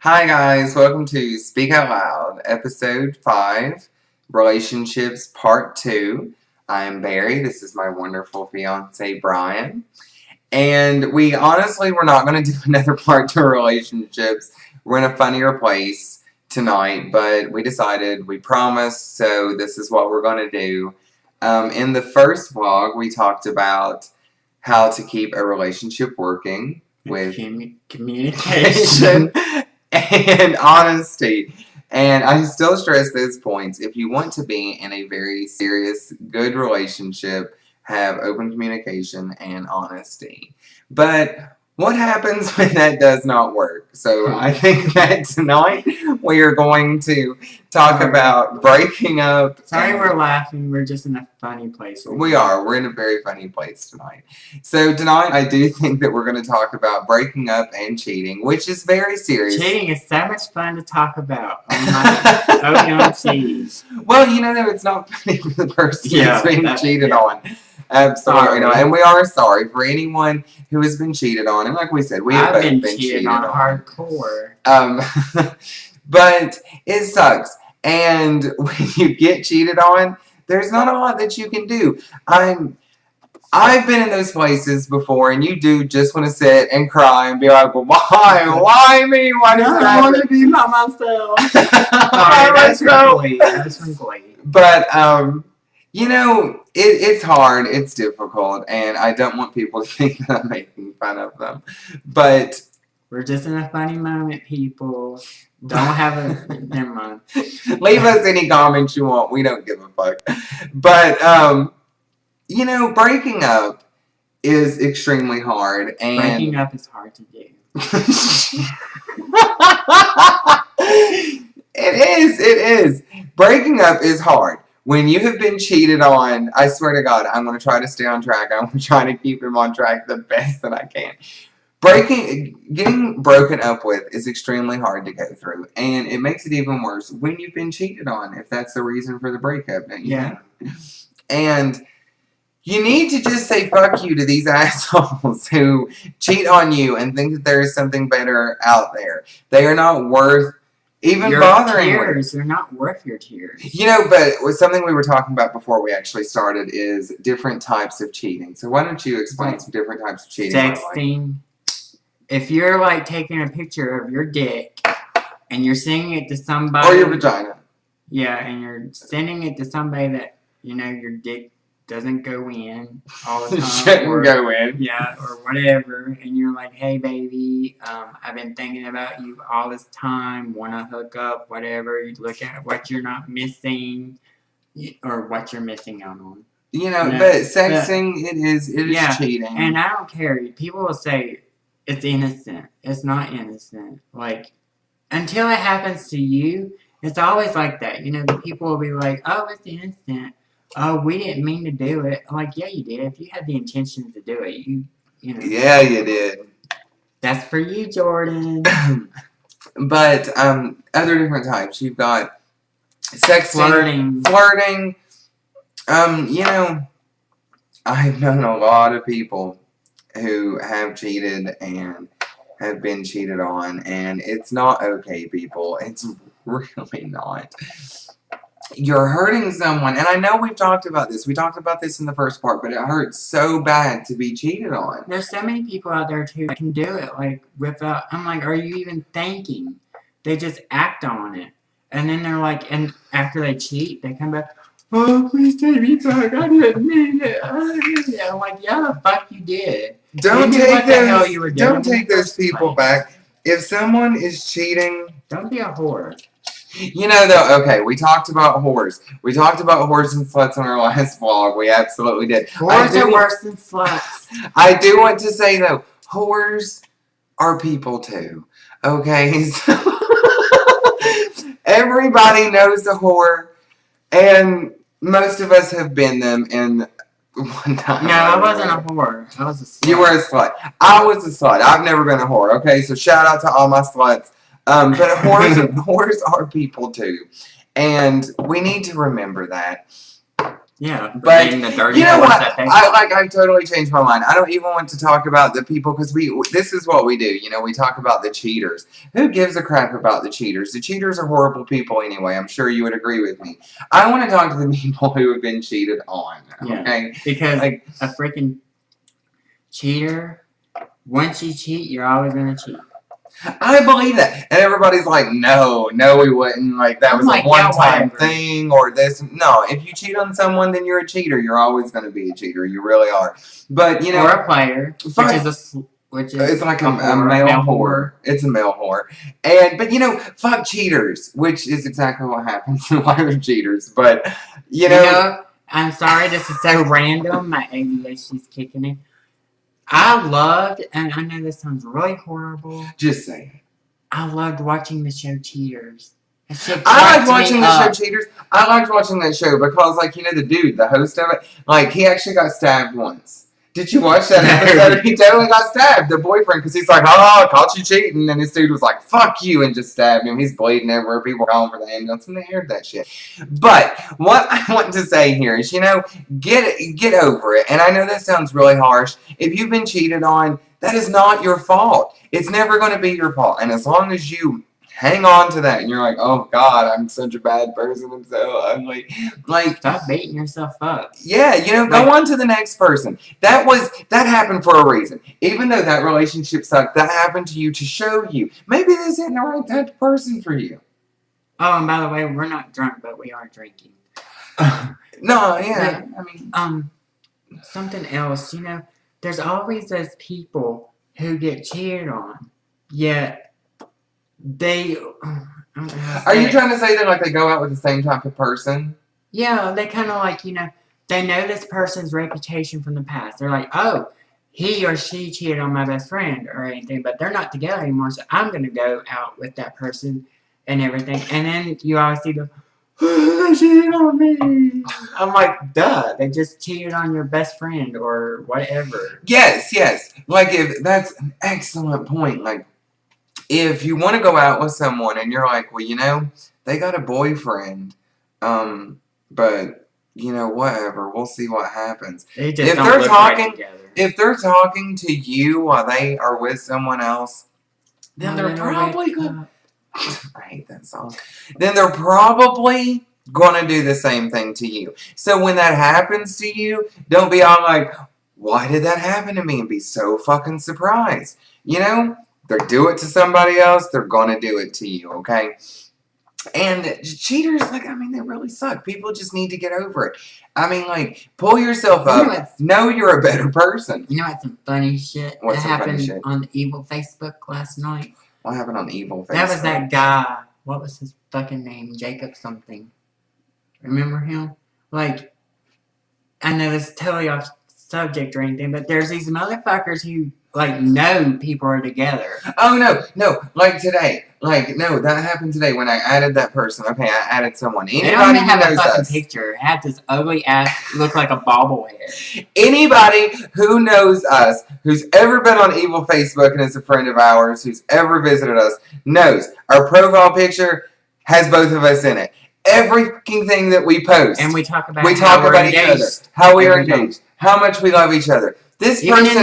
Hi guys, welcome to Speak Out Loud, episode 5, Relationships Part 2. I'm Barry, this is my wonderful fiance Brian, and we're not going to do another part 2 relationships. We're in a funnier place tonight, but we promised, so this is what we're going to do. In the first vlog, we talked about how to keep a relationship working with communication and honesty. And I still stress those points. If you want to be in a very serious, good relationship, have open communication and honesty. But what happens when that does not work? So I think that tonight we are going to talk about breaking up. Sorry we're laughing. We're just in a funny place. We are. We're in a very funny place tonight. So tonight I do think that we're going to talk about breaking up and cheating, which is very serious. Cheating is so much fun to talk about. OMG. Well, it's not funny for the person who's being cheated on. Absolutely not. And we are sorry for anyone who has been cheated on. And like we said, we have both been cheated on hardcore. But it sucks. And when you get cheated on, there's not a lot that you can do. I've been in those places before, and you do just want to sit and cry and be like, well, why? Why me? Why does it happen? I want to be by myself. That's from Glee. But, it's hard, it's difficult, and I don't want people to think that I'm making fun of them. But we're just in a funny moment, people. Don't have a... Never mind. Leave us any comments you want. We don't give a fuck. But, breaking up is extremely hard. And breaking up is hard to do. It is. Breaking up is hard. When you have been cheated on, I swear to God, I'm going to try to stay on track. I'm going to try to keep him on track the best that I can. Getting broken up with is extremely hard to go through, and it makes it even worse when you've been cheated on, if that's the reason for the breakup. Yeah. And you need to just say fuck you to these assholes who cheat on you and think that there is something better out there. They are not worth even bothering tears. They're not worth your tears. But something we were talking about before we actually started is different types of cheating. So why don't you explain some different types of cheating? Sexting. If you're taking a picture of your dick and you're sending it to somebody, or your vagina, and you're sending it to somebody that your dick doesn't go in all the time, shouldn't go in, or whatever, and you're like, hey baby, I've been thinking about you all this time, want to hook up, whatever. You look at what you're not missing, or what you're missing out on. But sexting, it is cheating, and I don't care. People will say it's innocent. It's not innocent. Until it happens to you, it's always like that. The people will be like, oh, it's innocent. Oh, we didn't mean to do it. I'm like, yeah, you did. If you had the intention to do it, you know. Yeah, you did. That's for you, Jordan. But other different types. You've got sexting, flirting. I've known a lot of people who have cheated and have been cheated on, and it's not okay, people. It's really not. You're hurting someone, and I know we've talked about this. We talked about this in the first part, but it hurts so bad to be cheated on. There's so many people out there, too, that can do it, without... I'm like, are you even thinking? They just act on it. And then they're like, and after they cheat, they come back, oh, please take me back. I didn't mean it. I'm like, yeah, the fuck you did. Don't take those people back. If someone is cheating... Don't be a whore. Okay, we talked about whores. We talked about whores and sluts on our last vlog. We absolutely did. Whores are worse than sluts. I do want to say, though, whores are people, too. Okay? So everybody knows a whore, and most of us have been them in one time. No, I wasn't a whore. I was a slut. You were a slut. I was a slut. I've never been a whore, okay? So shout out to all my sluts. But whores are people too. And we need to remember that. Yeah, But being the dirty you know horse what? that they I've totally changed my mind. I don't even want to talk about the people because this is what we do. You know, we talk about the cheaters. Who gives a crap about the cheaters? The cheaters are horrible people anyway. I'm sure you would agree with me. I want to talk to the people who have been cheated on. Okay, because like a freaking cheater, once you cheat, you're always gonna cheat. I believe that. And everybody's like, no, we wouldn't. Like, that was a one-time thing or this. No, if you cheat on someone, then you're a cheater. You're always going to be a cheater. You really are. But, you know. Or a player, which is it's like a male whore. It's a male whore. But, you know, fuck cheaters, which is exactly what happens to a lot of cheaters. But, you know. I'm sorry, this is so random. My ADHD's kicking in. I loved, and I know this sounds really horrible. Just say it. I loved watching the show Cheaters. I liked watching the show Cheaters. I liked watching that show because, like, you know, the dude, the host of it, like, he actually got stabbed once. Did you watch that episode? He totally got stabbed, the boyfriend, because he's like, oh, I caught you cheating. And this dude was like, fuck you, and just stabbed him. He's bleeding everywhere. People are calling for the ambulance, and they heard that shit. But what I want to say here is, you know, get over it. And I know that sounds really harsh. If you've been cheated on, that is not your fault. It's never going to be your fault. And as long as you hang on to that and you're like, oh God, I'm such a bad person, I'm so ugly. Like, stop beating yourself up. Yeah, you know, go on to the next person. That happened for a reason. Even though that relationship sucked, that happened to you to show you maybe this isn't the right type of person for you. Oh, and by the way, we're not drunk, but we are drinking. No, yeah. I mean, something else, you know, there's always those people who get cheated on, yet they. Are you trying to say that like they go out with the same type of person? Yeah, they kind of like, you know, they know this person's reputation from the past. They're like, oh, he or she cheated on my best friend or anything, but they're not together anymore, so I'm going to go out with that person and everything. And then you always see the, oh, they cheated on me. I'm like, duh, they just cheated on your best friend or whatever. Yes. Like, if that's an excellent point. Like, if you want to go out with someone and you're like, well, you know, they got a boyfriend, but, you know, whatever, we'll see what happens. They just don't look right together. If they're talking to you while they are with someone else, then they're probably going I hate that song. Then they're probably going to do the same thing to you. So when that happens to you, don't be all like, why did that happen to me? And be so fucking surprised. You know? They do it to somebody else, they're going to do it to you, okay? And cheaters, like, I mean, they really suck. People just need to get over it. I mean, like, pull yourself up. Know you're a better person. You know what's some funny shit that happened on the Evil Facebook last night? What happened on Evil Facebook? That was that guy. What was his fucking name? Jacob something. Remember him? Like, I know this is totally off subject or anything, but there's these motherfuckers who like know people are together. Oh no, like today, like no, that happened today when I added that person. Okay, I added someone. Anybody who knows us. Picture had this ugly ass look like a bobblehead. Anybody who knows us, who's ever been on Evil Facebook and is a friend of ours, who's ever visited us, knows our profile picture has both of us in it. Every fucking thing that we post, and we talk about each other, how we are engaged, how much we love each other. This person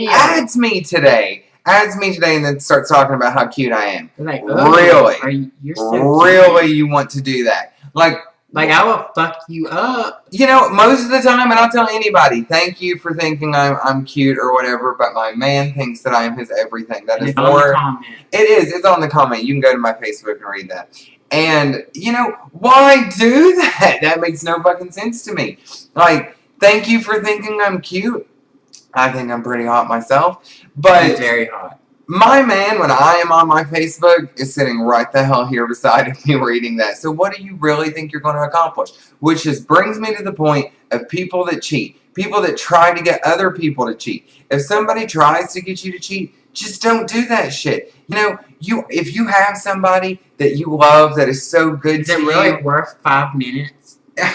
adds me today, and then starts talking about how cute I am. Like, really? You're so really, you want to do that? Like I will fuck you up. You know, most of the time, and I'll tell anybody, thank you for thinking I'm cute or whatever, but my man thinks that I am his everything. That is more. It is. It's on the comment. You can go to my Facebook and read that. And, you know, why do that? That makes no fucking sense to me. Like, thank you for thinking I'm cute. I think I'm pretty hot myself. But he's very hot. My man, when I am on my Facebook, is sitting right the hell here beside me reading that. So what do you really think you're going to accomplish? Which just brings me to the point of people that cheat. People that try to get other people to cheat. If somebody tries to get you to cheat, just don't do that shit. You know, if you have somebody that you love that is so good to you. Is it really worth 5 minutes? Okay,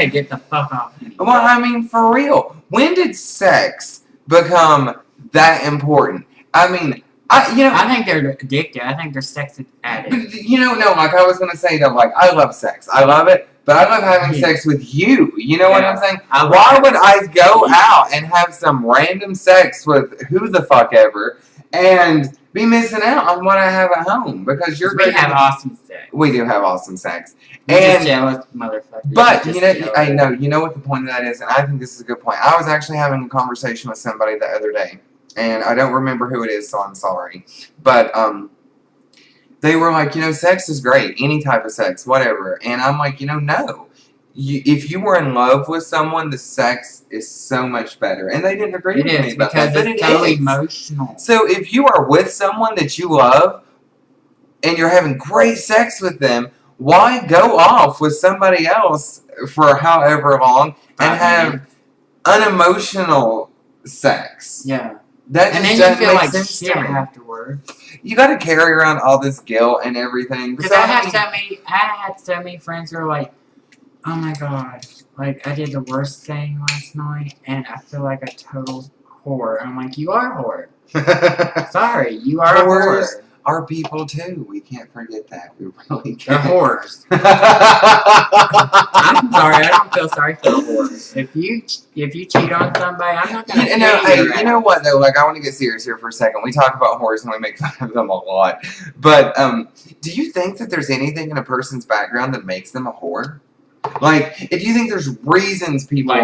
get the fuck off. Well, I mean, for real. When did sex become that important? I mean, I think they're addicted. I think they're sex addicts. You know, no, like I was going to say, though, like, I love sex. I love it. But I love having sex with you. You know what I'm saying? I Why love would I sex go with you. out and have some random sex with who the fuck ever and be missing out on what I have at home? Because you're We have awesome sex. We do have awesome sex. You're And just jealous, motherfucker. but You're you just know, jealous. I know. You know what the point of that is, and I think this is a good point. I was actually having a conversation with somebody the other day, and I don't remember who it is, so I'm sorry. But they were like, sex is great, any type of sex, whatever. And I'm like, no. If you were in love with someone, the sex is so much better. And they didn't agree with me about that, but it's so emotional. So if you are with someone that you love, and you're having great sex with them, why go off with somebody else for however long and have unemotional sex? Yeah. That and just then you feel make like sense shit to me. afterwards. You got to carry around all this guilt and everything. Because I had so many friends who are like, oh my god, like I did the worst thing last night, and I feel like a total whore. I'm like, you are a whore. Sorry, you are a whore. Are people too. We can't forget that. We really can't. They're whores. I'm sorry. I don't feel sorry for whores. If you cheat on somebody, I'm not gonna. You know what though? Like I want to get serious here for a second. We talk about whores and we make fun of them a lot. But do you think that there's anything in a person's background that makes them a whore? Like, if you think there's reasons people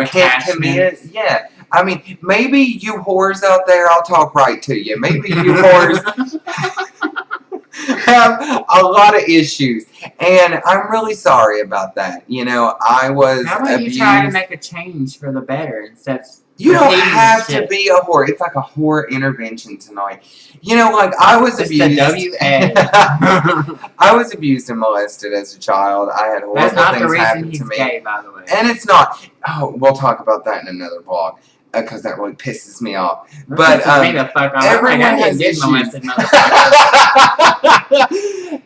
can't commit, yeah. I mean, maybe you whores out there, I'll talk right to you. Maybe you whores have a lot of issues. And I'm really sorry about that. I was How about you try to make a change for the better instead of you don't have to be a whore. It's like a whore intervention tonight. I was abused. I was abused and molested as a child. I had horrible things happen to me. Gay, by the way. And it's not. Oh, we'll talk about that in another vlog because that really pisses me off. But everyone has issues.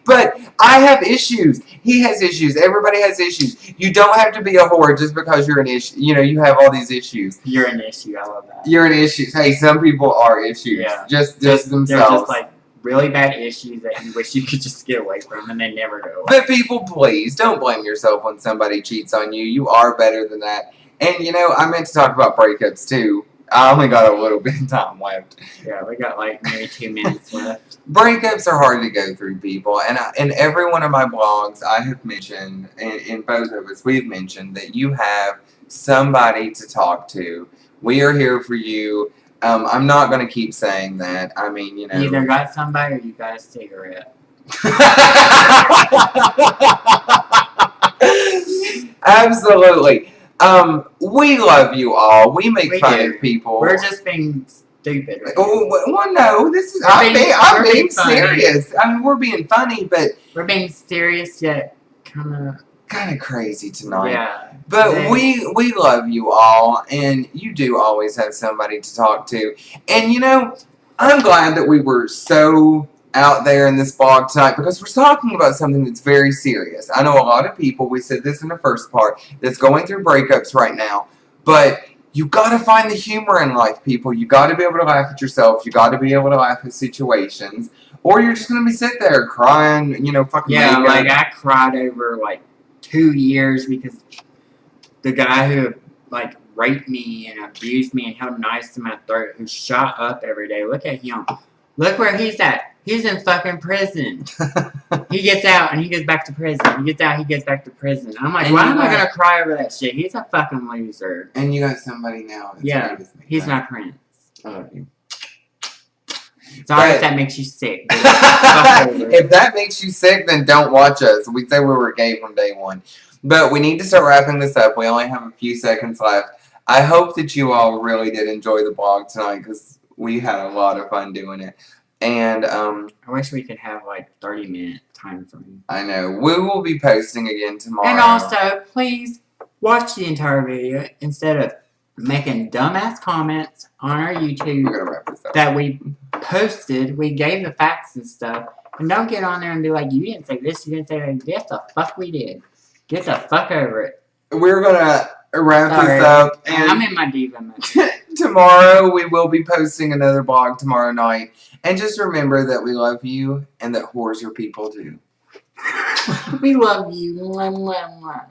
But I have issues. He has issues. Everybody has issues. You don't have to be a whore just because you're an issue. You have all these issues. You're an issue. I love that. You're an issue. Hey, some people are issues. Yeah. Just themselves. They're just like really bad issues that you wish you could just get away from, and they never go away. But people, please don't blame yourself when somebody cheats on you. You are better than that. And I meant to talk about breakups too. I only got a little bit of time left. Yeah, we got like maybe 2 minutes left. Breakups are hard to go through, people. And in every one of my blogs, I have mentioned, in both of us, we've mentioned that you have somebody to talk to. We are here for you. I'm not going to keep saying that. I mean, You either got somebody or you got a cigarette. Absolutely. We love you all. We make fun of people. We're just being stupid. Right? Well, no. This is. I'm being serious. I mean, we're being funny, but we're being serious yet kind of crazy tonight. Yeah. But we love you all, and you do always have somebody to talk to. And I'm glad that we were so out there in this blog tonight because we're talking about something that's very serious. I know a lot of people, we said this in the first part, that's going through breakups right now, but you got to find the humor in life, people. You got to be able to laugh at yourself. You got to be able to laugh at situations, or you're just going to be sitting there crying, fucking yeah, like I cried over like 2 years because the guy who raped me and abused me and held knives to my throat, who shot up every day. Look at him. Look where he's at. He's in fucking prison. He gets out and he goes back to prison. He gets out, he goes back to prison. I'm like, why am I going to cry over that shit? He's a fucking loser. And you got somebody now that's he's my prince. I love you. Sorry if that makes you sick. If that makes you sick, then don't watch us. We say we were gay from day one. But we need to start wrapping this up. We only have a few seconds left. I hope that you all really did enjoy the blog tonight because we had a lot of fun doing it. And I wish we could have 30-minute time frame. I know. We will be posting again tomorrow. And also, please watch the entire video instead of making dumbass comments on our YouTube We're gonna wrap this up. that we posted. We gave the facts and stuff. And don't get on there and be like, you didn't say this, you didn't say that. Yes, the fuck we did. Get the fuck over it. We're gonna wrap this up. And I'm in my diva mode. Tomorrow we will be posting another blog tomorrow night. And just remember that we love you and that whores are people too. We love you. Mwah, mwah, mwah.